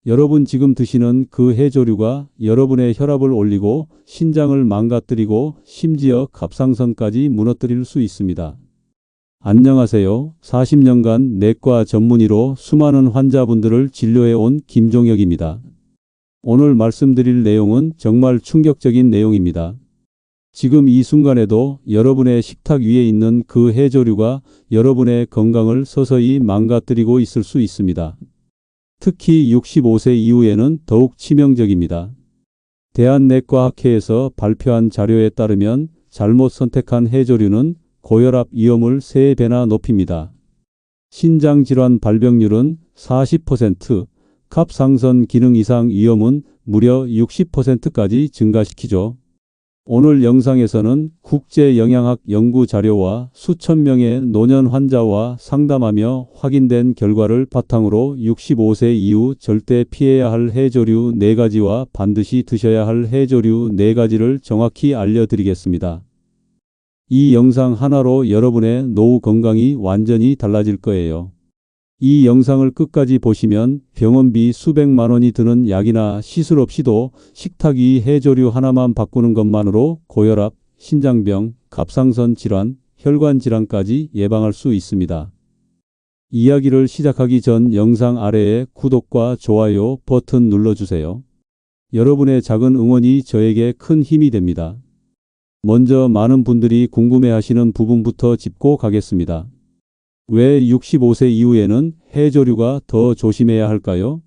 여러분 지금 드시는 그 해조류가 여러분의 혈압을 올리고 신장을 망가뜨리고 심지어 갑상선까지 무너뜨릴 수 있습니다. 안녕하세요. 40년간 내과 전문의로 수많은 환자분들을 진료해온 김종혁입니다. 오늘 말씀드릴 내용은 정말 충격적인 내용입니다. 지금 이 순간에도 여러분의 식탁 위에 있는 그 해조류가 여러분의 건강을 서서히 망가뜨리고 있을 수 있습니다. 특히 65세 이후에는 더욱 치명적입니다. 대한내과학회에서 발표한 자료에 따르면 잘못 선택한 해조류는 고혈압 위험을 3배나 높입니다. 신장질환 발병률은 40%, 갑상선 기능 이상 위험은 무려 60%까지 증가시키죠. 오늘 영상에서는 국제영양학 연구 자료와 수천 명의 노년 환자와 상담하며 확인된 결과를 바탕으로 65세 이후 절대 피해야 할 해조류 4가지와 반드시 드셔야 할 해조류 4가지를 정확히 알려드리겠습니다. 이 영상 하나로 여러분의 노후 건강이 완전히 달라질 거예요. 이 영상을 끝까지 보시면 병원비 수백만 원이 드는 약이나 시술 없이도 식탁 위 해조류 하나만 바꾸는 것만으로 고혈압, 신장병, 갑상선 질환, 혈관 질환까지 예방할 수 있습니다. 이야기를 시작하기 전 영상 아래에 구독과 좋아요 버튼 눌러주세요. 여러분의 작은 응원이 저에게 큰 힘이 됩니다. 먼저 많은 분들이 궁금해하시는 부분부터 짚고 가겠습니다. 왜 65세 이후에는 해조류가 더 조심해야 할까요?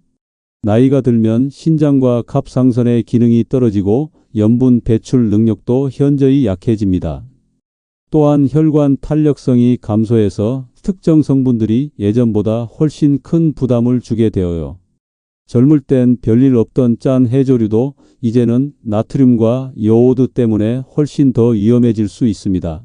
나이가 들면 신장과 갑상선의 기능이 떨어지고 염분 배출 능력도 현저히 약해집니다. 또한 혈관 탄력성이 감소해서 특정 성분들이 예전보다 훨씬 큰 부담을 주게 되어요. 젊을 땐 별일 없던 짠 해조류도 이제는 나트륨과 요오드 때문에 훨씬 더 위험해질 수 있습니다.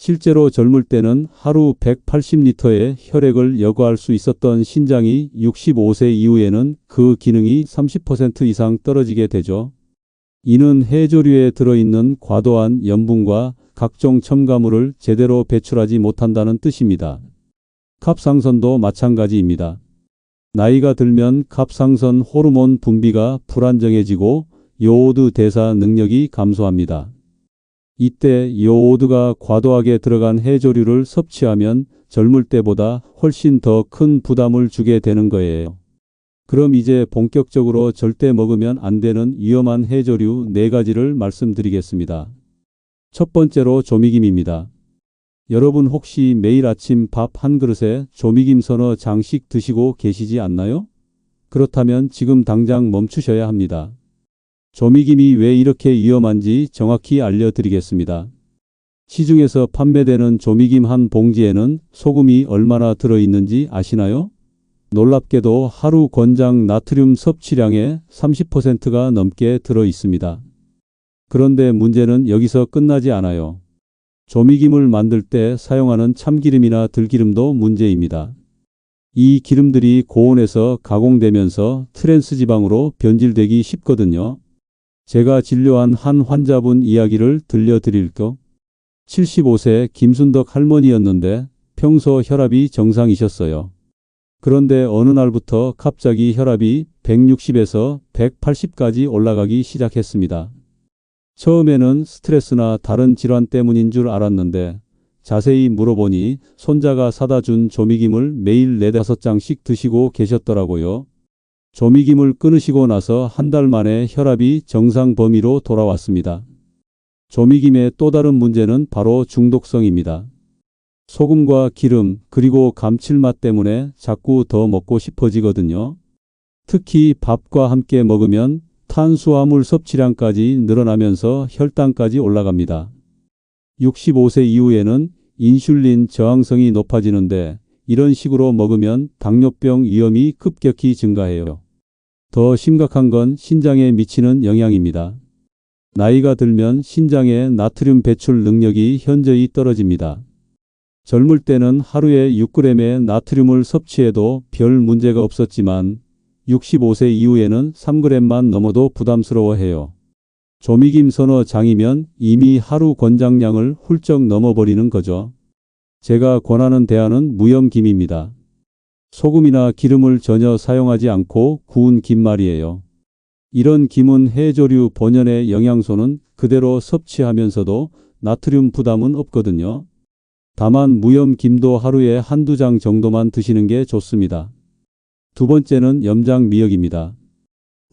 실제로 젊을 때는 하루 180리터의 혈액을 여과할 수 있었던 신장이 65세 이후에는 그 기능이 30% 이상 떨어지게 되죠. 이는 해조류에 들어있는 과도한 염분과 각종 첨가물을 제대로 배출하지 못한다는 뜻입니다. 갑상선도 마찬가지입니다. 나이가 들면 갑상선 호르몬 분비가 불안정해지고 요오드 대사 능력이 감소합니다. 이때 요오드가 과도하게 들어간 해조류를 섭취하면 젊을 때보다 훨씬 더 큰 부담을 주게 되는 거예요. 그럼 이제 본격적으로 절대 먹으면 안 되는 위험한 해조류 4가지를 말씀드리겠습니다. 첫 번째로 조미김입니다. 여러분 혹시 매일 아침 밥 한 그릇에 조미김 서너 장씩 드시고 계시지 않나요? 그렇다면 지금 당장 멈추셔야 합니다. 조미김이 왜 이렇게 위험한지 정확히 알려드리겠습니다. 시중에서 판매되는 조미김 한 봉지에는 소금이 얼마나 들어있는지 아시나요? 놀랍게도 하루 권장 나트륨 섭취량의 30%가 넘게 들어있습니다. 그런데 문제는 여기서 끝나지 않아요. 조미김을 만들 때 사용하는 참기름이나 들기름도 문제입니다. 이 기름들이 고온에서 가공되면서 트랜스지방으로 변질되기 쉽거든요. 제가 진료한 한 환자분 이야기를 들려드릴게요. 75세 김순덕 할머니였는데 평소 혈압이 정상이셨어요. 그런데 어느 날부터 갑자기 혈압이 160에서 180까지 올라가기 시작했습니다. 처음에는 스트레스나 다른 질환 때문인 줄 알았는데 자세히 물어보니 손자가 사다 준 조미김을 매일 4-5장씩 드시고 계셨더라고요. 조미김을 끊으시고 나서 한 달 만에 혈압이 정상 범위로 돌아왔습니다. 조미김의 또 다른 문제는 바로 중독성입니다. 소금과 기름 그리고 감칠맛 때문에 자꾸 더 먹고 싶어지거든요. 특히 밥과 함께 먹으면 탄수화물 섭취량까지 늘어나면서 혈당까지 올라갑니다. 65세 이후에는 인슐린 저항성이 높아지는데 이런 식으로 먹으면 당뇨병 위험이 급격히 증가해요. 더 심각한 건 신장에 미치는 영향입니다. 나이가 들면 신장의 나트륨 배출 능력이 현저히 떨어집니다. 젊을 때는 하루에 6g의 나트륨을 섭취해도 별 문제가 없었지만 65세 이후에는 3g만 넘어도 부담스러워해요. 조미김 서너 장이면 이미 하루 권장량을 훌쩍 넘어버리는 거죠. 제가 권하는 대안은 무염김입니다. 소금이나 기름을 전혀 사용하지 않고 구운 김 말이에요. 이런 김은 해조류 본연의 영양소는 그대로 섭취하면서도 나트륨 부담은 없거든요. 다만 무염 김도 하루에 한두 장 정도만 드시는 게 좋습니다. 두 번째는 염장 미역입니다.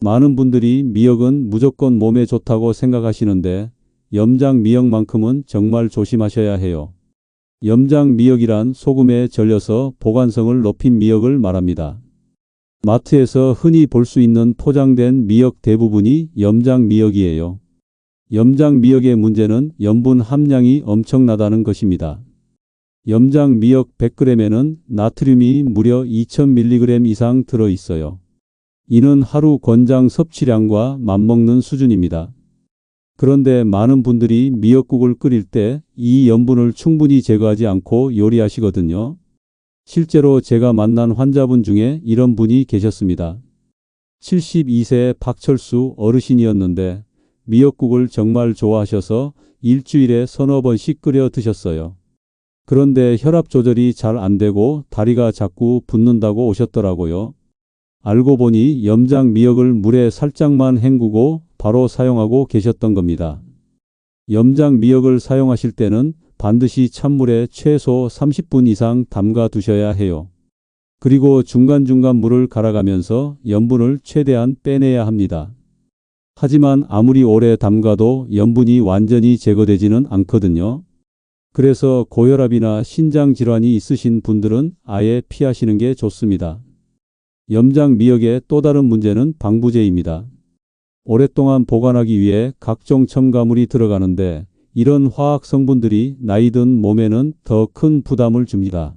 많은 분들이 미역은 무조건 몸에 좋다고 생각하시는데 염장 미역만큼은 정말 조심하셔야 해요. 염장 미역이란 소금에 절여서 보관성을 높인 미역을 말합니다. 마트에서 흔히 볼 수 있는 포장된 미역 대부분이 염장 미역이에요. 염장 미역의 문제는 염분 함량이 엄청나다는 것입니다. 염장 미역 100g에는 나트륨이 무려 2000mg 이상 들어 있어요. 이는 하루 권장 섭취량과 맞먹는 수준입니다. 그런데 많은 분들이 미역국을 끓일 때 이 염분을 충분히 제거하지 않고 요리하시거든요. 실제로 제가 만난 환자분 중에 이런 분이 계셨습니다. 72세 박철수 어르신이었는데 미역국을 정말 좋아하셔서 일주일에 서너 번씩 끓여 드셨어요. 그런데 혈압 조절이 잘 안 되고 다리가 자꾸 붓는다고 오셨더라고요. 알고 보니 염장 미역을 물에 살짝만 헹구고 바로 사용하고 계셨던 겁니다. 염장 미역을 사용하실 때는 반드시 찬물에 최소 30분 이상 담가 두셔야 해요. 그리고 중간중간 물을 갈아가면서 염분을 최대한 빼내야 합니다. 하지만 아무리 오래 담가도 염분이 완전히 제거되지는 않거든요. 그래서 고혈압이나 신장 질환이 있으신 분들은 아예 피하시는 게 좋습니다. 염장 미역의 또 다른 문제는 방부제입니다. 오랫동안 보관하기 위해 각종 첨가물이 들어가는데 이런 화학 성분들이 나이 든 몸에는 더 큰 부담을 줍니다.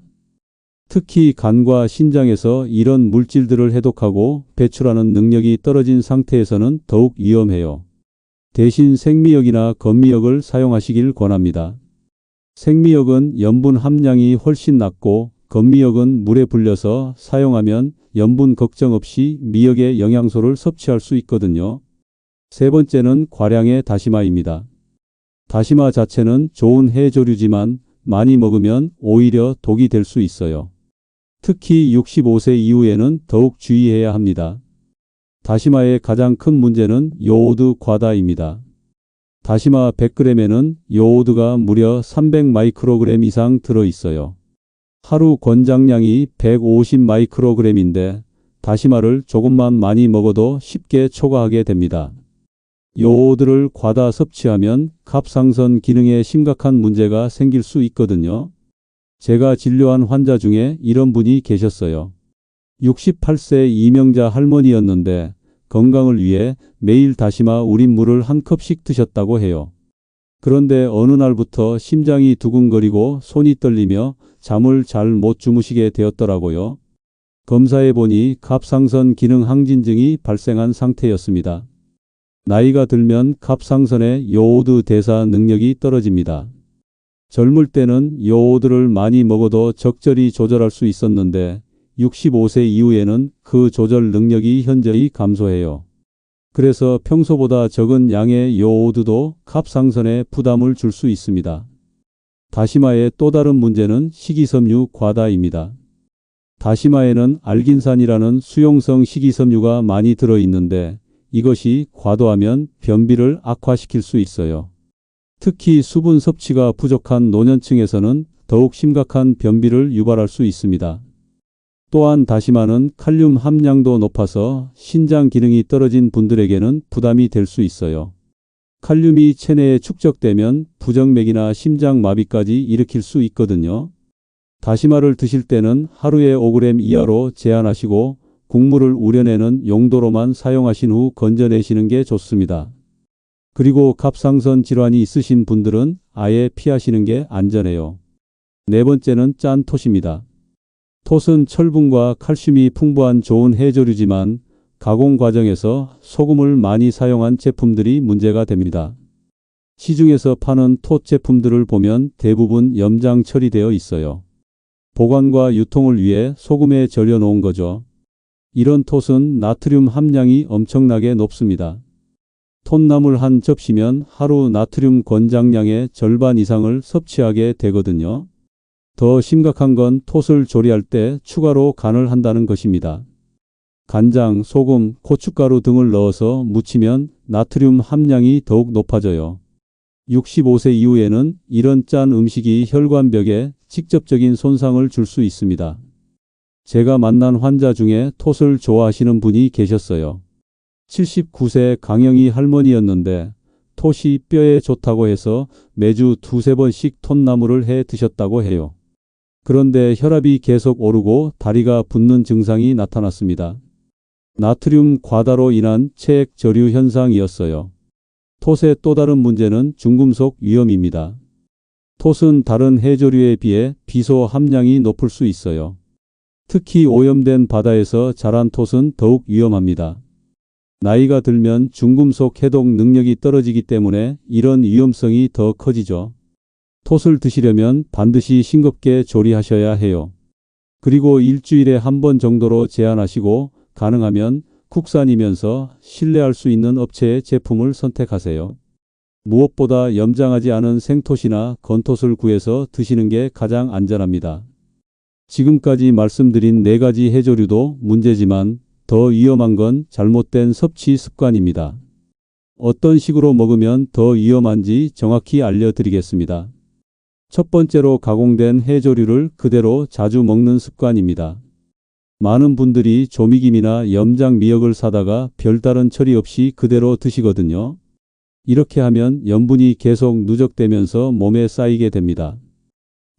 특히 간과 신장에서 이런 물질들을 해독하고 배출하는 능력이 떨어진 상태에서는 더욱 위험해요. 대신 생미역이나 건미역을 사용하시길 권합니다. 생미역은 염분 함량이 훨씬 낮고 건미역은 물에 불려서 사용하면 염분 걱정 없이 미역의 영양소를 섭취할 수 있거든요. 세 번째는 과량의 다시마입니다. 다시마 자체는 좋은 해조류지만 많이 먹으면 오히려 독이 될 수 있어요. 특히 65세 이후에는 더욱 주의해야 합니다. 다시마의 가장 큰 문제는 요오드 과다입니다. 다시마 100g에는 요오드가 무려 300마이크로그램 이상 들어 있어요. 하루 권장량이 150마이크로그램인데 다시마를 조금만 많이 먹어도 쉽게 초과하게 됩니다. 요오드를 과다 섭취하면 갑상선 기능에 심각한 문제가 생길 수 있거든요. 제가 진료한 환자 중에 이런 분이 계셨어요. 68세 이명자 할머니였는데 건강을 위해 매일 다시마 우린 물을 한 컵씩 드셨다고 해요. 그런데 어느 날부터 심장이 두근거리고 손이 떨리며 잠을 잘 못 주무시게 되었더라고요. 검사해 보니 갑상선 기능 항진증이 발생한 상태였습니다. 나이가 들면 갑상선의 요오드 대사 능력이 떨어집니다. 젊을 때는 요오드를 많이 먹어도 적절히 조절할 수 있었는데 65세 이후에는 그 조절 능력이 현저히 감소해요. 그래서 평소보다 적은 양의 요오드도 갑상선에 부담을 줄 수 있습니다. 다시마의 또 다른 문제는 식이섬유 과다입니다. 다시마에는 알긴산이라는 수용성 식이섬유가 많이 들어있는데 이것이 과도하면 변비를 악화시킬 수 있어요. 특히 수분 섭취가 부족한 노년층에서는 더욱 심각한 변비를 유발할 수 있습니다. 또한 다시마는 칼륨 함량도 높아서 신장 기능이 떨어진 분들에게는 부담이 될 수 있어요. 칼륨이 체내에 축적되면 부정맥이나 심장마비까지 일으킬 수 있거든요. 다시마를 드실 때는 하루에 5g 이하로 제한하시고 국물을 우려내는 용도로만 사용하신 후 건져내시는 게 좋습니다. 그리고 갑상선 질환이 있으신 분들은 아예 피하시는 게 안전해요. 네 번째는 짠 톳입니다. 톳은 철분과 칼슘이 풍부한 좋은 해조류지만 가공 과정에서 소금을 많이 사용한 제품들이 문제가 됩니다. 시중에서 파는 톳 제품들을 보면 대부분 염장 처리되어 있어요. 보관과 유통을 위해 소금에 절여 놓은 거죠. 이런 톳은 나트륨 함량이 엄청나게 높습니다. 톳나물 한 접시면 하루 나트륨 권장량의 절반 이상을 섭취하게 되거든요. 더 심각한 건 톳을 조리할 때 추가로 간을 한다는 것입니다. 간장, 소금, 고춧가루 등을 넣어서 무치면 나트륨 함량이 더욱 높아져요. 65세 이후에는 이런 짠 음식이 혈관벽에 직접적인 손상을 줄 수 있습니다. 제가 만난 환자 중에 톳을 좋아하시는 분이 계셨어요. 79세 강영희 할머니였는데 톳이 뼈에 좋다고 해서 매주 2~3번씩 톳나물을 해 드셨다고 해요. 그런데 혈압이 계속 오르고 다리가 붓는 증상이 나타났습니다. 나트륨 과다로 인한 체액 저류 현상이었어요. 톳의 또 다른 문제는 중금속 위험입니다. 톳은 다른 해조류에 비해 비소 함량이 높을 수 있어요. 특히 오염된 바다에서 자란 톳은 더욱 위험합니다. 나이가 들면 중금속 해독 능력이 떨어지기 때문에 이런 위험성이 더 커지죠. 톳을 드시려면 반드시 싱겁게 조리하셔야 해요. 그리고 일주일에 한 번 정도로 제한하시고 가능하면 국산이면서 신뢰할 수 있는 업체의 제품을 선택하세요. 무엇보다 염장하지 않은 생톳이나 건톳을 구해서 드시는 게 가장 안전합니다. 지금까지 말씀드린 4가지 해조류도 문제지만 더 위험한 건 잘못된 섭취 습관입니다. 어떤 식으로 먹으면 더 위험한지 정확히 알려드리겠습니다. 첫 번째로 가공된 해조류를 그대로 자주 먹는 습관입니다. 많은 분들이 조미김이나 염장 미역을 사다가 별다른 처리 없이 그대로 드시거든요. 이렇게 하면 염분이 계속 누적되면서 몸에 쌓이게 됩니다.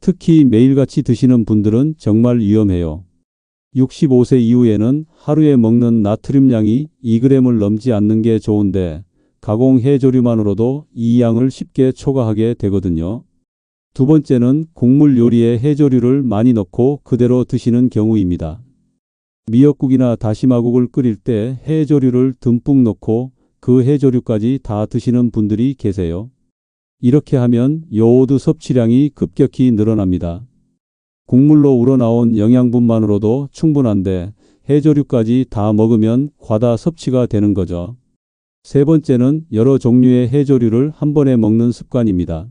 특히 매일같이 드시는 분들은 정말 위험해요. 65세 이후에는 하루에 먹는 나트륨량이 2g을 넘지 않는 게 좋은데 가공 해조류만으로도 이 양을 쉽게 초과하게 되거든요. 두 번째는 국물 요리에 해조류를 많이 넣고 그대로 드시는 경우입니다. 미역국이나 다시마국을 끓일 때 해조류를 듬뿍 넣고 그 해조류까지 다 드시는 분들이 계세요. 이렇게 하면 요오드 섭취량이 급격히 늘어납니다. 국물로 우러나온 영양분만으로도 충분한데 해조류까지 다 먹으면 과다 섭취가 되는 거죠. 세 번째는 여러 종류의 해조류를 한 번에 먹는 습관입니다.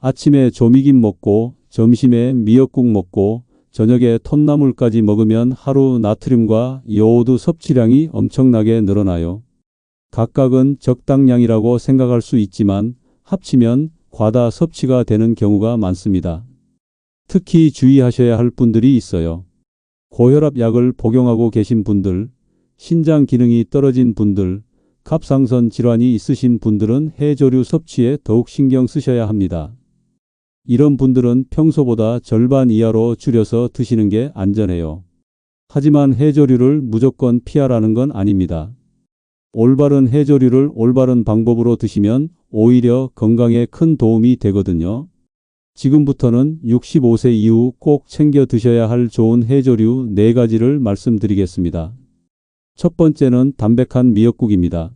아침에 조미김 먹고 점심에 미역국 먹고 저녁에 톳나물까지 먹으면 하루 나트륨과 요오드 섭취량이 엄청나게 늘어나요. 각각은 적당량이라고 생각할 수 있지만 합치면 과다 섭취가 되는 경우가 많습니다. 특히 주의하셔야 할 분들이 있어요. 고혈압 약을 복용하고 계신 분들, 신장 기능이 떨어진 분들, 갑상선 질환이 있으신 분들은 해조류 섭취에 더욱 신경 쓰셔야 합니다. 이런 분들은 평소보다 절반 이하로 줄여서 드시는 게 안전해요. 하지만 해조류를 무조건 피하라는 건 아닙니다. 올바른 해조류를 올바른 방법으로 드시면 오히려 건강에 큰 도움이 되거든요. 지금부터는 65세 이후 꼭 챙겨 드셔야 할 좋은 해조류 4가지를 말씀드리겠습니다. 첫 번째는 담백한 미역국입니다.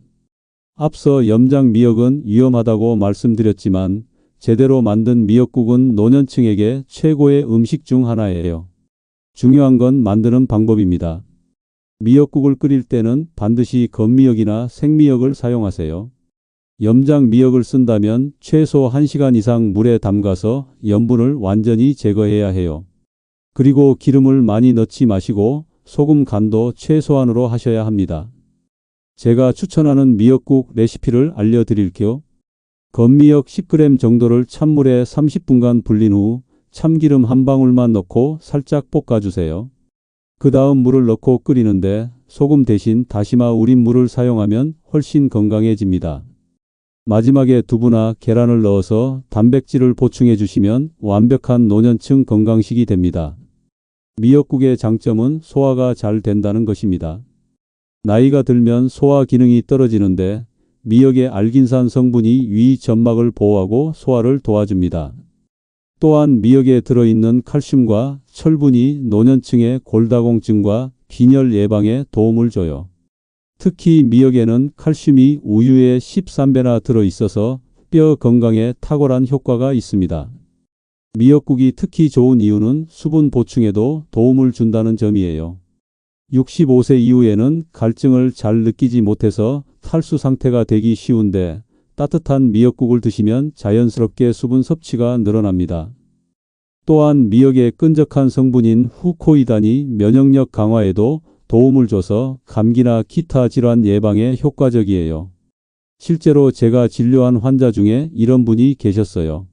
앞서 염장 미역은 위험하다고 말씀드렸지만 제대로 만든 미역국은 노년층에게 최고의 음식 중 하나예요. 중요한 건 만드는 방법입니다. 미역국을 끓일 때는 반드시 건미역이나 생미역을 사용하세요. 염장 미역을 쓴다면 최소 1시간 이상 물에 담가서 염분을 완전히 제거해야 해요. 그리고 기름을 많이 넣지 마시고 소금 간도 최소한으로 하셔야 합니다. 제가 추천하는 미역국 레시피를 알려드릴게요. 건미역 10g 정도를 찬물에 30분간 불린 후 참기름 한 방울만 넣고 살짝 볶아주세요. 그 다음 물을 넣고 끓이는데 소금 대신 다시마 우린 물을 사용하면 훨씬 건강해집니다. 마지막에 두부나 계란을 넣어서 단백질을 보충해 주시면 완벽한 노년층 건강식이 됩니다. 미역국의 장점은 소화가 잘 된다는 것입니다. 나이가 들면 소화 기능이 떨어지는데 미역의 알긴산 성분이 위 점막을 보호하고 소화를 도와줍니다. 또한 미역에 들어있는 칼슘과 철분이 노년층의 골다공증과 빈혈 예방에 도움을 줘요. 특히 미역에는 칼슘이 우유의 13배나 들어있어서 뼈 건강에 탁월한 효과가 있습니다. 미역국이 특히 좋은 이유는 수분 보충에도 도움을 준다는 점이에요. 65세 이후에는 갈증을 잘 느끼지 못해서 탈수 상태가 되기 쉬운데 따뜻한 미역국을 드시면 자연스럽게 수분 섭취가 늘어납니다. 또한 미역의 끈적한 성분인 후코이단이 면역력 강화에도 도움을 줘서 감기나 기타 질환 예방에 효과적이에요. 실제로 제가 진료한 환자 중에 이런 분이 계셨어요.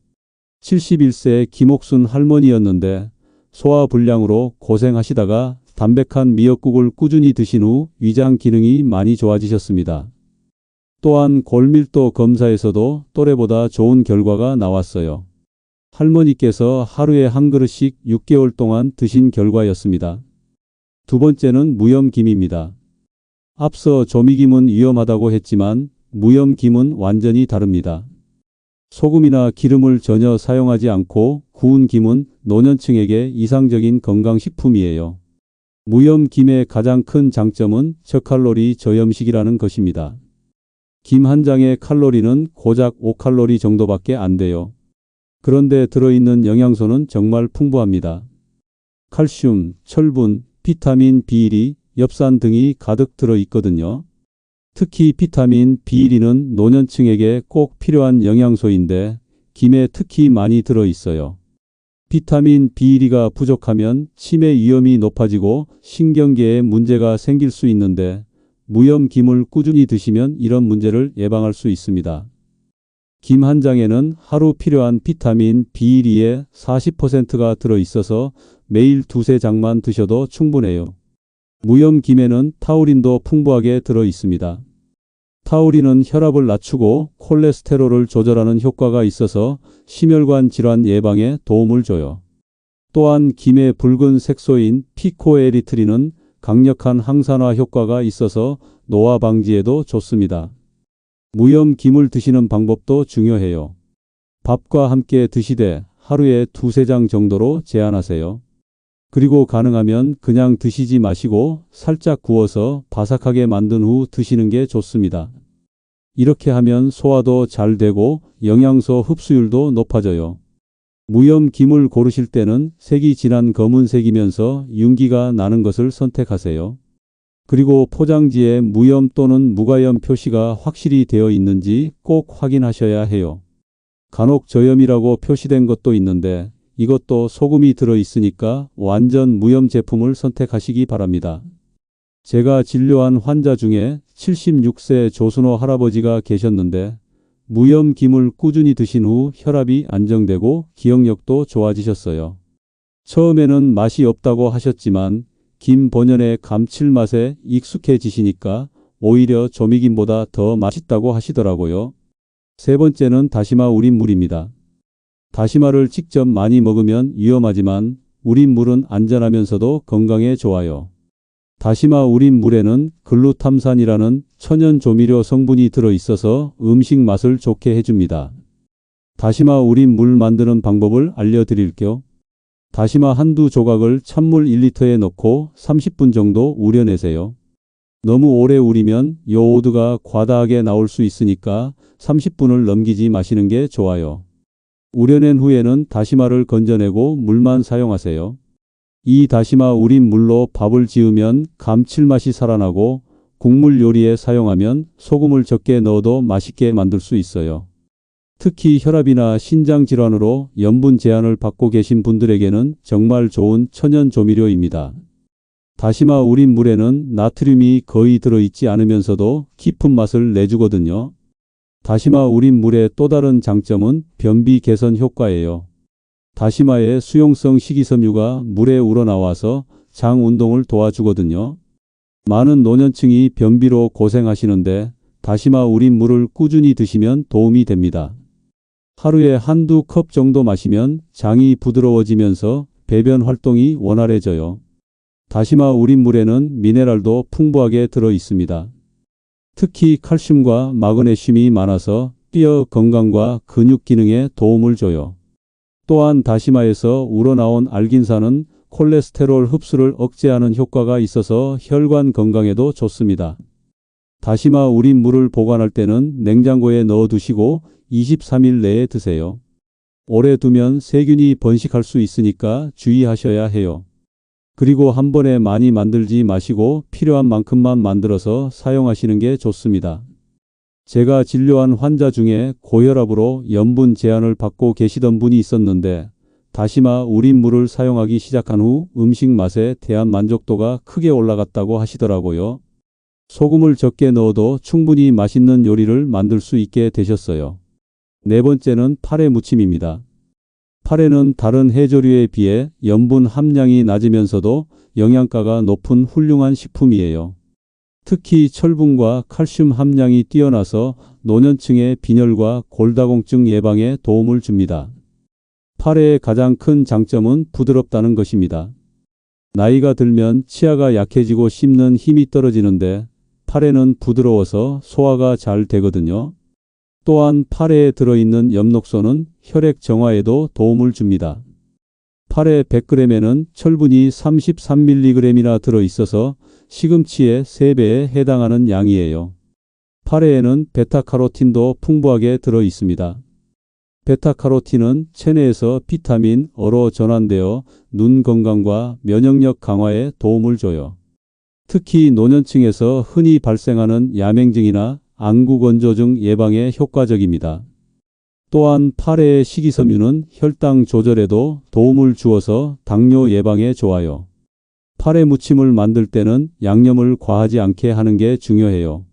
71세 김옥순 할머니였는데 소화불량으로 고생하시다가 담백한 미역국을 꾸준히 드신 후 위장 기능이 많이 좋아지셨습니다. 또한 골밀도 검사에서도 또래보다 좋은 결과가 나왔어요. 할머니께서 하루에 한 그릇씩 6개월 동안 드신 결과였습니다. 두 번째는 무염김입니다. 앞서 조미김은 위험하다고 했지만 무염김은 완전히 다릅니다. 소금이나 기름을 전혀 사용하지 않고 구운 김은 노년층에게 이상적인 건강식품이에요. 무염김의 가장 큰 장점은 저칼로리 저염식이라는 것입니다. 김 한 장의 칼로리는 고작 5칼로리 정도밖에 안 돼요. 그런데 들어있는 영양소는 정말 풍부합니다. 칼슘, 철분, 비타민 B1, 엽산 등이 가득 들어있거든요. 특히 비타민 B1는 노년층에게 꼭 필요한 영양소인데 김에 특히 많이 들어있어요. 비타민 B1가 부족하면 치매 위험이 높아지고 신경계에 문제가 생길 수 있는데 무염김을 꾸준히 드시면 이런 문제를 예방할 수 있습니다. 김 한 장에는 하루 필요한 비타민 B1의 40%가 들어있어서 매일 두세 장만 드셔도 충분해요. 무염김에는 타우린도 풍부하게 들어있습니다. 타우린은 혈압을 낮추고 콜레스테롤을 조절하는 효과가 있어서 심혈관 질환 예방에 도움을 줘요. 또한 김의 붉은 색소인 피코에리트린은 강력한 항산화 효과가 있어서 노화 방지에도 좋습니다. 무염김을 드시는 방법도 중요해요. 밥과 함께 드시되 하루에 두세 장 정도로 제한하세요. 그리고 가능하면 그냥 드시지 마시고 살짝 구워서 바삭하게 만든 후 드시는 게 좋습니다. 이렇게 하면 소화도 잘 되고 영양소 흡수율도 높아져요. 무염김을 고르실 때는 색이 진한 검은색이면서 윤기가 나는 것을 선택하세요. 그리고 포장지에 무염 또는 무가염 표시가 확실히 되어 있는지 꼭 확인하셔야 해요. 간혹 저염이라고 표시된 것도 있는데 이것도 소금이 들어있으니까 완전 무염 제품을 선택하시기 바랍니다. 제가 진료한 환자 중에 76세 조순호 할아버지가 계셨는데 무염김을 꾸준히 드신 후 혈압이 안정되고 기억력도 좋아지셨어요. 처음에는 맛이 없다고 하셨지만 김 본연의 감칠맛에 익숙해지시니까 오히려 조미김보다 더 맛있다고 하시더라고요. 세 번째는 다시마 우린 물입니다. 다시마를 직접 많이 먹으면 위험하지만 우린 물은 안전하면서도 건강에 좋아요. 다시마 우린 물에는 글루탐산이라는 천연 조미료 성분이 들어있어서 음식 맛을 좋게 해줍니다. 다시마 우린 물 만드는 방법을 알려드릴게요. 다시마 한두 조각을 찬물 1리터에 넣고 30분 정도 우려내세요. 너무 오래 우리면 요오드가 과다하게 나올 수 있으니까 30분을 넘기지 마시는 게 좋아요. 우려낸 후에는 다시마를 건져내고 물만 사용하세요. 이 다시마 우린 물로 밥을 지으면 감칠맛이 살아나고 국물 요리에 사용하면 소금을 적게 넣어도 맛있게 만들 수 있어요. 특히 혈압이나 신장 질환으로 염분 제한을 받고 계신 분들에게는 정말 좋은 천연 조미료입니다. 다시마 우린 물에는 나트륨이 거의 들어있지 않으면서도 깊은 맛을 내주거든요. 다시마 우린 물의 또 다른 장점은 변비 개선 효과예요. 다시마의 수용성 식이섬유가 물에 우러나와서 장 운동을 도와주거든요. 많은 노년층이 변비로 고생하시는데 다시마 우린 물을 꾸준히 드시면 도움이 됩니다. 하루에 한두 컵 정도 마시면 장이 부드러워지면서 배변 활동이 원활해져요. 다시마 우린 물에는 미네랄도 풍부하게 들어 있습니다. 특히 칼슘과 마그네슘이 많아서 뼈 건강과 근육 기능에 도움을 줘요. 또한 다시마에서 우러나온 알긴산은 콜레스테롤 흡수를 억제하는 효과가 있어서 혈관 건강에도 좋습니다. 다시마 우린 물을 보관할 때는 냉장고에 넣어 두시고 23일 내에 드세요. 오래 두면 세균이 번식할 수 있으니까 주의하셔야 해요. 그리고 한 번에 많이 만들지 마시고 필요한 만큼만 만들어서 사용하시는 게 좋습니다. 제가 진료한 환자 중에 고혈압으로 염분 제한을 받고 계시던 분이 있었는데 다시마 우린 물을 사용하기 시작한 후 음식 맛에 대한 만족도가 크게 올라갔다고 하시더라고요. 소금을 적게 넣어도 충분히 맛있는 요리를 만들 수 있게 되셨어요. 네 번째는 파래 무침입니다. 파래는 다른 해조류에 비해 염분 함량이 낮으면서도 영양가가 높은 훌륭한 식품이에요. 특히 철분과 칼슘 함량이 뛰어나서 노년층의 빈혈과 골다공증 예방에 도움을 줍니다. 파래의 가장 큰 장점은 부드럽다는 것입니다. 나이가 들면 치아가 약해지고 씹는 힘이 떨어지는데 파래는 부드러워서 소화가 잘 되거든요. 또한 파래에 들어있는 엽록소는 혈액 정화에도 도움을 줍니다. 파래 100g에는 철분이 33mg이나 들어있어서 시금치의 3배에 해당하는 양이에요. 파래에는 베타카로틴도 풍부하게 들어있습니다. 베타카로틴은 체내에서 비타민어로 전환되어 눈 건강과 면역력 강화에 도움을 줘요. 특히 노년층에서 흔히 발생하는 야맹증이나 안구건조증 예방에 효과적입니다. 또한 파래의 식이섬유는 혈당 조절에도 도움을 주어서 당뇨 예방에 좋아요. 파래 무침을 만들 때는 양념을 과하지 않게 하는 게 중요해요.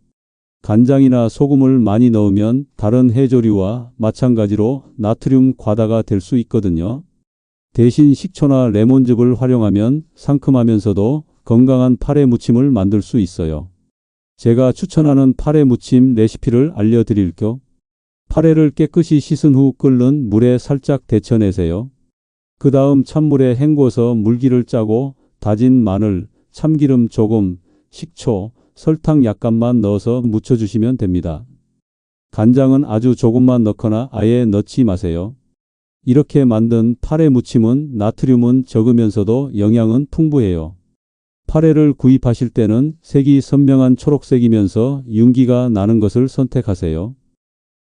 간장이나 소금을 많이 넣으면 다른 해조류와 마찬가지로 나트륨 과다가 될 수 있거든요. 대신 식초나 레몬즙을 활용하면 상큼하면서도 건강한 파래 무침을 만들 수 있어요. 제가 추천하는 파래 무침 레시피를 알려드릴게요. 파래를 깨끗이 씻은 후 끓는 물에 살짝 데쳐내세요. 그 다음 찬물에 헹궈서 물기를 짜고 다진 마늘, 참기름 조금, 식초, 설탕 약간만 넣어서 무쳐주시면 됩니다. 간장은 아주 조금만 넣거나 아예 넣지 마세요. 이렇게 만든 파래 무침은 나트륨은 적으면서도 영양은 풍부해요. 파래를 구입하실 때는 색이 선명한 초록색이면서 윤기가 나는 것을 선택하세요.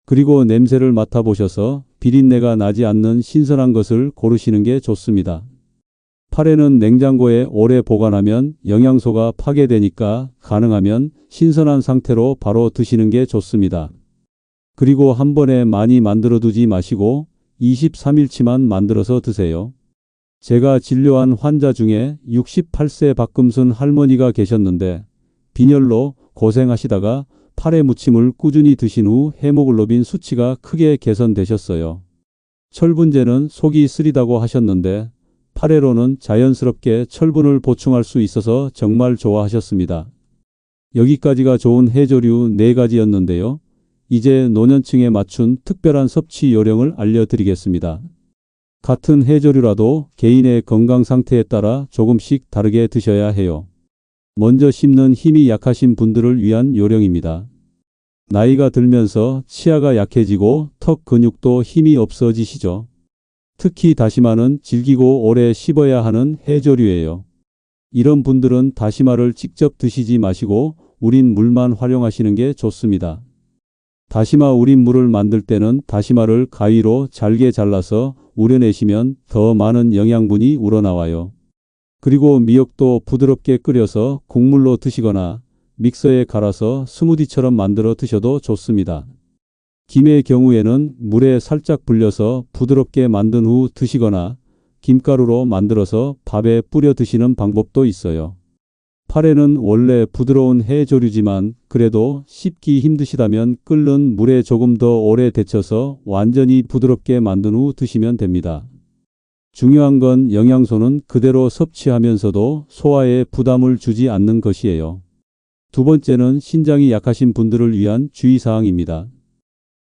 그리고 냄새를 맡아보셔서 비린내가 나지 않는 신선한 것을 고르시는 게 좋습니다. 파래는 냉장고에 오래 보관하면 영양소가 파괴되니까 가능하면 신선한 상태로 바로 드시는 게 좋습니다. 그리고 한 번에 많이 만들어 두지 마시고 23일치만 만들어서 드세요. 제가 진료한 환자 중에 68세 박금순 할머니가 계셨는데 빈혈로 고생하시다가 파래 무침을 꾸준히 드신 후 헤모글로빈 수치가 크게 개선되셨어요. 철분제는 속이 쓰리다고 하셨는데 파래로는 자연스럽게 철분을 보충할 수 있어서 정말 좋아하셨습니다. 여기까지가 좋은 해조류 4가지였는데요. 이제 노년층에 맞춘 특별한 섭취 요령을 알려드리겠습니다. 같은 해조류라도 개인의 건강 상태에 따라 조금씩 다르게 드셔야 해요. 먼저 씹는 힘이 약하신 분들을 위한 요령입니다. 나이가 들면서 치아가 약해지고 턱 근육도 힘이 없어지시죠. 특히 다시마는 질기고 오래 씹어야 하는 해조류예요. 이런 분들은 다시마를 직접 드시지 마시고 우린 물만 활용하시는 게 좋습니다. 다시마 우린 물을 만들 때는 다시마를 가위로 잘게 잘라서 우려내시면 더 많은 영양분이 우러나와요. 그리고 미역도 부드럽게 끓여서 국물로 드시거나 믹서에 갈아서 스무디처럼 만들어 드셔도 좋습니다. 김의 경우에는 물에 살짝 불려서 부드럽게 만든 후 드시거나 김가루로 만들어서 밥에 뿌려 드시는 방법도 있어요. 파래는 원래 부드러운 해조류지만 그래도 씹기 힘드시다면 끓는 물에 조금 더 오래 데쳐서 완전히 부드럽게 만든 후 드시면 됩니다. 중요한 건 영양소는 그대로 섭취하면서도 소화에 부담을 주지 않는 것이에요. 두 번째는 신장이 약하신 분들을 위한 주의사항입니다.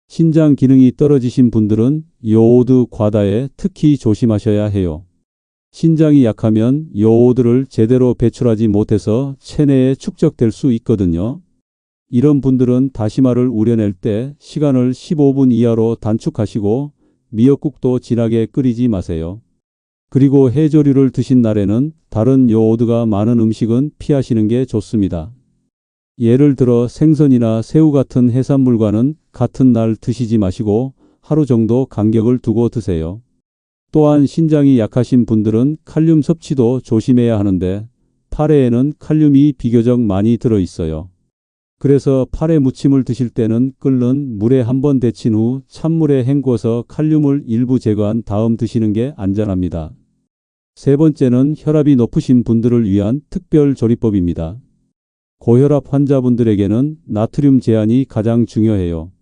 신장 기능이 떨어지신 분들은 요오드 과다에 특히 조심하셔야 해요. 신장이 약하면 요오드를 제대로 배출하지 못해서 체내에 축적될 수 있거든요. 이런 분들은 다시마를 우려낼 때 시간을 15분 이하로 단축하시고 미역국도 진하게 끓이지 마세요. 그리고 해조류를 드신 날에는 다른 요오드가 많은 음식은 피하시는 게 좋습니다. 예를 들어 생선이나 새우 같은 해산물과는 같은 날 드시지 마시고 하루 정도 간격을 두고 드세요. 또한 신장이 약하신 분들은 칼륨 섭취도 조심해야 하는데 파래에는 칼륨이 비교적 많이 들어 있어요. 그래서 팔에 무침을 드실 때는 끓는 물에 한번 데친 후 찬물에 헹궈서 칼륨을 일부 제거한 다음 드시는 게 안전합니다. 세 번째는 혈압이 높으신 분들을 위한 특별 조리법입니다. 고혈압 환자분들에게는 나트륨 제한이 가장 중요해요.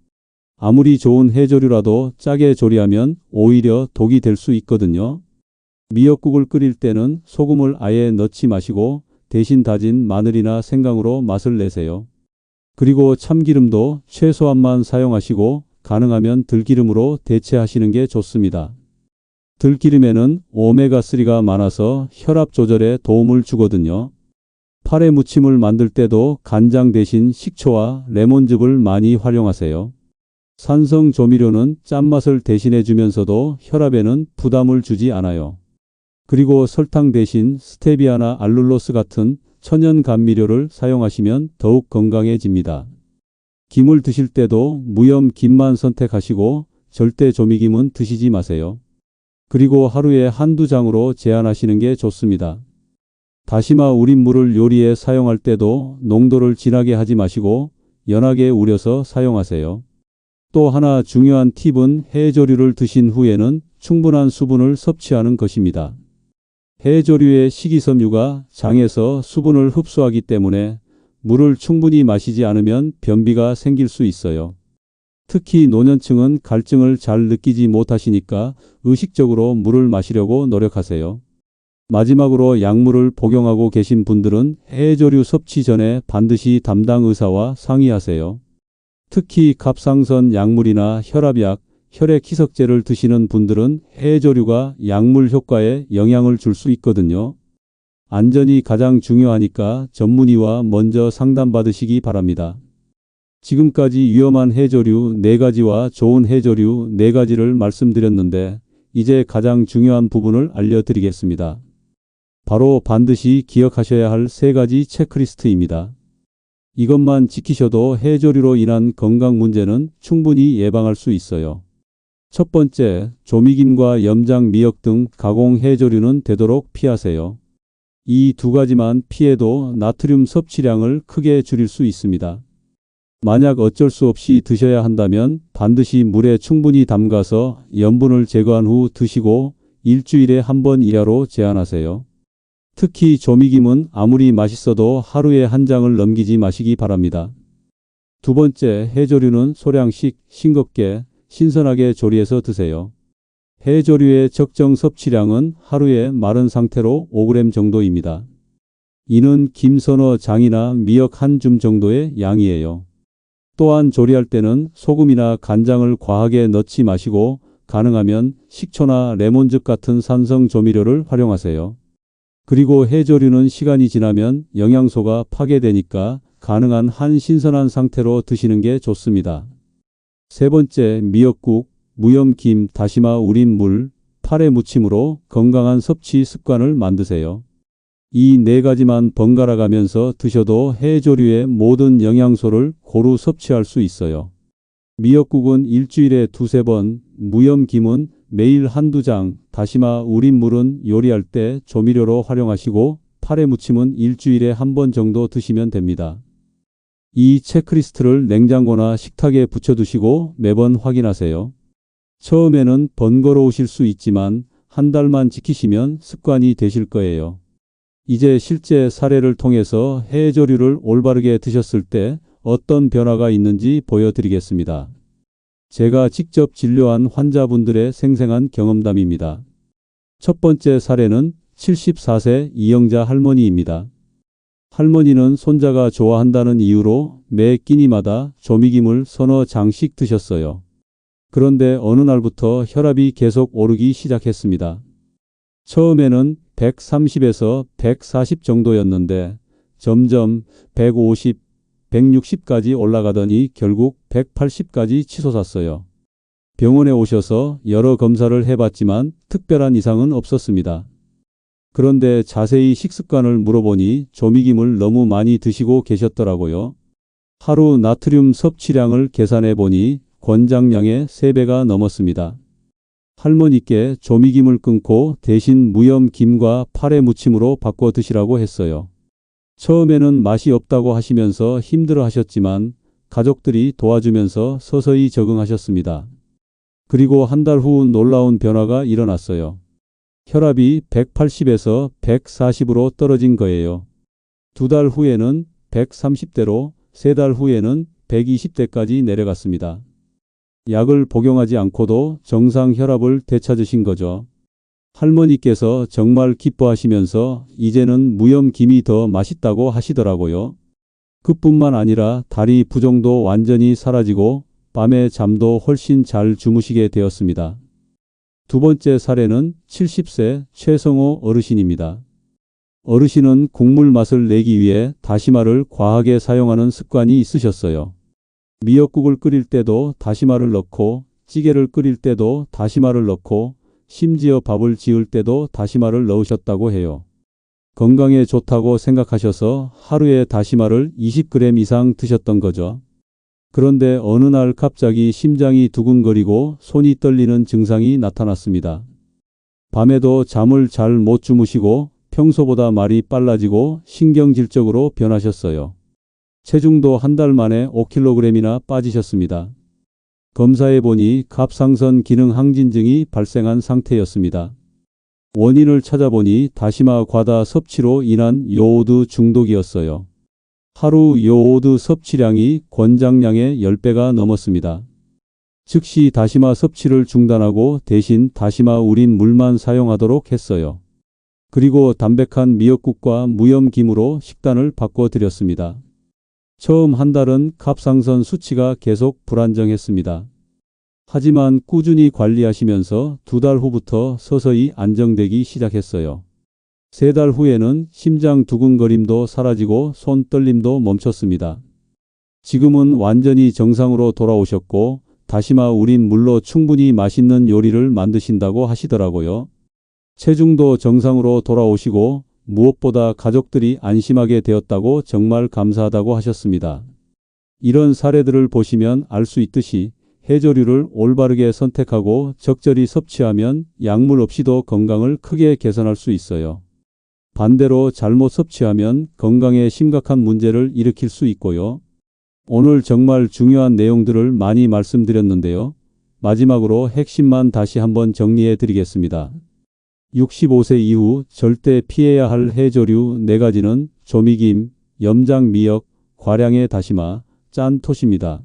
아무리 좋은 해조류라도 짜게 조리하면 오히려 독이 될 수 있거든요. 미역국을 끓일 때는 소금을 아예 넣지 마시고 대신 다진 마늘이나 생강으로 맛을 내세요. 그리고 참기름도 최소한만 사용하시고 가능하면 들기름으로 대체하시는 게 좋습니다. 들기름에는 오메가3가 많아서 혈압 조절에 도움을 주거든요. 팔에 무침을 만들 때도 간장 대신 식초와 레몬즙을 많이 활용하세요. 산성 조미료는 짠맛을 대신해 주면서도 혈압에는 부담을 주지 않아요. 그리고 설탕 대신 스테비아나 알룰로스 같은 천연 감미료를 사용하시면 더욱 건강해집니다. 김을 드실 때도 무염 김만 선택하시고 절대 조미김은 드시지 마세요. 그리고 하루에 한두 장으로 제한하시는 게 좋습니다. 다시마 우린 물을 요리에 사용할 때도 농도를 진하게 하지 마시고 연하게 우려서 사용하세요. 또 하나 중요한 팁은 해조류를 드신 후에는 충분한 수분을 섭취하는 것입니다. 해조류의 식이섬유가 장에서 수분을 흡수하기 때문에 물을 충분히 마시지 않으면 변비가 생길 수 있어요. 특히 노년층은 갈증을 잘 느끼지 못하시니까 의식적으로 물을 마시려고 노력하세요. 마지막으로 약물을 복용하고 계신 분들은 해조류 섭취 전에 반드시 담당 의사와 상의하세요. 특히 갑상선 약물이나 혈압약, 혈액 희석제를 드시는 분들은 해조류가 약물 효과에 영향을 줄 수 있거든요. 안전이 가장 중요하니까 전문의와 먼저 상담받으시기 바랍니다. 지금까지 위험한 해조류 4가지와 좋은 해조류 4가지를 말씀드렸는데 이제 가장 중요한 부분을 알려드리겠습니다. 바로 반드시 기억하셔야 할 3가지 체크리스트입니다. 이것만 지키셔도 해조류로 인한 건강 문제는 충분히 예방할 수 있어요. 첫 번째, 조미김과 염장, 미역 등 가공 해조류는 되도록 피하세요. 이 2가지만 피해도 나트륨 섭취량을 크게 줄일 수 있습니다. 만약 어쩔 수 없이 드셔야 한다면 반드시 물에 충분히 담가서 염분을 제거한 후 드시고 일주일에 한 번 이하로 제한하세요. 특히 조미김은 아무리 맛있어도 하루에 한 장을 넘기지 마시기 바랍니다. 두 번째, 해조류는 소량씩 싱겁게 신선하게 조리해서 드세요. 해조류의 적정 섭취량은 하루에 마른 상태로 5g 정도입니다. 이는 김 서너 장이나 미역 한 줌 정도의 양이에요. 또한 조리할 때는 소금이나 간장을 과하게 넣지 마시고 가능하면 식초나 레몬즙 같은 산성 조미료를 활용하세요. 그리고 해조류는 시간이 지나면 영양소가 파괴되니까 가능한 한 신선한 상태로 드시는 게 좋습니다. 세 번째, 미역국, 무염김, 다시마 우린 물, 팔에 무침으로 건강한 섭취 습관을 만드세요. 이 4가지만 번갈아 가면서 드셔도 해조류의 모든 영양소를 고루 섭취할 수 있어요. 미역국은 일주일에 2~3번, 무염김은 매일 한두 장, 다시마 우린 물은 요리할 때 조미료로 활용하시고 팔에 무침은 일주일에 한 번 정도 드시면 됩니다. 이 체크리스트를 냉장고나 식탁에 붙여두시고 매번 확인하세요. 처음에는 번거로우실 수 있지만 한 달만 지키시면 습관이 되실 거예요. 이제 실제 사례를 통해서 해조류를 올바르게 드셨을 때 어떤 변화가 있는지 보여드리겠습니다. 제가 직접 진료한 환자분들의 생생한 경험담입니다. 첫 번째 사례는 74세 이영자 할머니입니다. 할머니는 손자가 좋아한다는 이유로 매 끼니마다 조미김을 서너 장씩 드셨어요. 그런데 어느 날부터 혈압이 계속 오르기 시작했습니다. 처음에는 130에서 140 정도였는데 점점 150, 160까지 올라가더니 결국 180까지 치솟았어요. 병원에 오셔서 여러 검사를 해봤지만 특별한 이상은 없었습니다. 그런데 자세히 식습관을 물어보니 조미김을 너무 많이 드시고 계셨더라고요. 하루 나트륨 섭취량을 계산해 보니 권장량의 3배가 넘었습니다. 할머니께 조미김을 끊고 대신 무염김과 팔에 무침으로 바꿔 드시라고 했어요. 처음에는 맛이 없다고 하시면서 힘들어 하셨지만 가족들이 도와주면서 서서히 적응하셨습니다. 그리고 한 달 후 놀라운 변화가 일어났어요. 혈압이 180에서 140으로 떨어진 거예요. 2달 후에는 130대로, 3달 후에는 120대까지 내려갔습니다. 약을 복용하지 않고도 정상 혈압을 되찾으신 거죠. 할머니께서 정말 기뻐하시면서 이제는 무염김이 더 맛있다고 하시더라고요. 그뿐만 아니라 다리 부종도 완전히 사라지고 밤에 잠도 훨씬 잘 주무시게 되었습니다. 두 번째 사례는 70세 최성호 어르신입니다. 어르신은 국물 맛을 내기 위해 다시마를 과하게 사용하는 습관이 있으셨어요. 미역국을 끓일 때도 다시마를 넣고, 찌개를 끓일 때도 다시마를 넣고, 심지어 밥을 지을 때도 다시마를 넣으셨다고 해요. 건강에 좋다고 생각하셔서 하루에 다시마를 20g 이상 드셨던 거죠. 그런데 어느 날 갑자기 심장이 두근거리고 손이 떨리는 증상이 나타났습니다. 밤에도 잠을 잘 못 주무시고 평소보다 말이 빨라지고 신경질적으로 변하셨어요. 체중도 한 달 만에 5kg이나 빠지셨습니다. 검사해보니 갑상선 기능 항진증이 발생한 상태였습니다. 원인을 찾아보니 다시마 과다 섭취로 인한 요오드 중독이었어요. 하루 요오드 섭취량이 권장량의 10배가 넘었습니다. 즉시 다시마 섭취를 중단하고 대신 다시마 우린 물만 사용하도록 했어요. 그리고 담백한 미역국과 무염김으로 식단을 바꿔드렸습니다. 처음 한 달은 갑상선 수치가 계속 불안정했습니다. 하지만 꾸준히 관리하시면서 2달 후부터 서서히 안정되기 시작했어요. 3달 후에는 심장 두근거림도 사라지고 손 떨림도 멈췄습니다. 지금은 완전히 정상으로 돌아오셨고 다시마 우린 물로 충분히 맛있는 요리를 만드신다고 하시더라고요. 체중도 정상으로 돌아오시고 무엇보다 가족들이 안심하게 되었다고 정말 감사하다고 하셨습니다. 이런 사례들을 보시면 알 수 있듯이 해조류를 올바르게 선택하고 적절히 섭취하면 약물 없이도 건강을 크게 개선할 수 있어요. 반대로 잘못 섭취하면 건강에 심각한 문제를 일으킬 수 있고요. 오늘 정말 중요한 내용들을 많이 말씀드렸는데요. 마지막으로 핵심만 다시 한번 정리해 드리겠습니다. 65세 이후 절대 피해야 할 해조류 4가지는 조미김, 염장미역, 과량의 다시마, 짠톳입니다.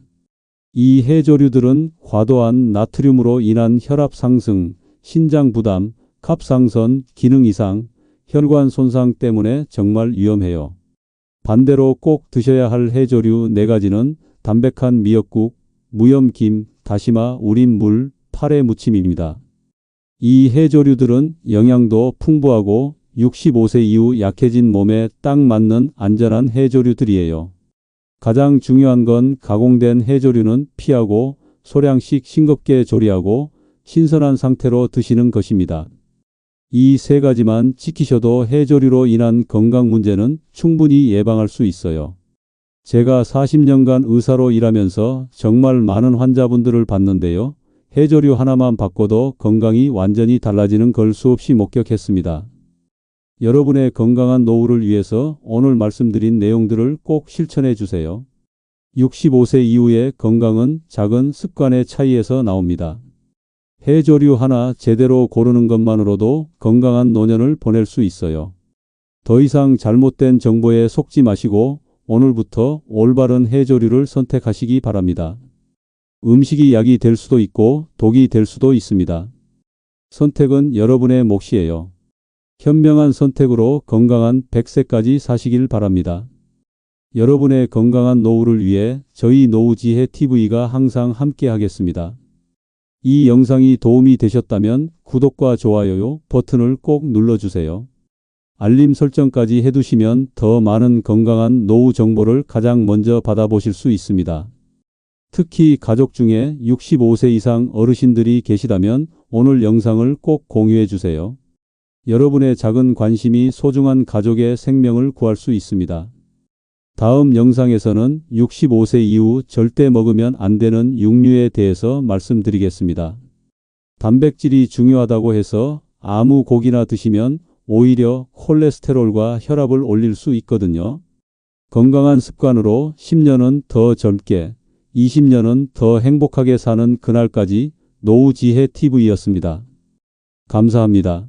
이 해조류들은 과도한 나트륨으로 인한 혈압 상승, 신장 부담, 갑상선 기능 이상, 혈관 손상 때문에 정말 위험해요. 반대로 꼭 드셔야 할 해조류 4가지는 담백한 미역국, 무염김, 다시마 우린 물, 파래 무침입니다. 이 해조류들은 영양도 풍부하고 65세 이후 약해진 몸에 딱 맞는 안전한 해조류들이에요. 가장 중요한 건 가공된 해조류는 피하고 소량씩 싱겁게 조리하고 신선한 상태로 드시는 것입니다. 이 3가지만 지키셔도 해조류로 인한 건강 문제는 충분히 예방할 수 있어요. 제가 40년간 의사로 일하면서 정말 많은 환자분들을 봤는데요. 해조류 하나만 바꿔도 건강이 완전히 달라지는 걸 수없이 목격했습니다. 여러분의 건강한 노후를 위해서 오늘 말씀드린 내용들을 꼭 실천해 주세요. 65세 이후의 건강은 작은 습관의 차이에서 나옵니다. 해조류 하나 제대로 고르는 것만으로도 건강한 노년을 보낼 수 있어요. 더 이상 잘못된 정보에 속지 마시고 오늘부터 올바른 해조류를 선택하시기 바랍니다. 음식이 약이 될 수도 있고 독이 될 수도 있습니다. 선택은 여러분의 몫이에요. 현명한 선택으로 건강한 100세까지 사시길 바랍니다. 여러분의 건강한 노후를 위해 저희 노후지혜TV가 항상 함께 하겠습니다. 이 영상이 도움이 되셨다면 구독과 좋아요 버튼을 꼭 눌러주세요. 알림 설정까지 해두시면 더 많은 건강한 노후 정보를 가장 먼저 받아보실 수 있습니다. 특히 가족 중에 65세 이상 어르신들이 계시다면 오늘 영상을 꼭 공유해 주세요. 여러분의 작은 관심이 소중한 가족의 생명을 구할 수 있습니다. 다음 영상에서는 65세 이후 절대 먹으면 안 되는 육류에 대해서 말씀드리겠습니다. 단백질이 중요하다고 해서 아무 고기나 드시면 오히려 콜레스테롤과 혈압을 올릴 수 있거든요. 건강한 습관으로 10년은 더 젊게, 20년은 더 행복하게 사는 그날까지 노후지혜 TV였습니다. 감사합니다.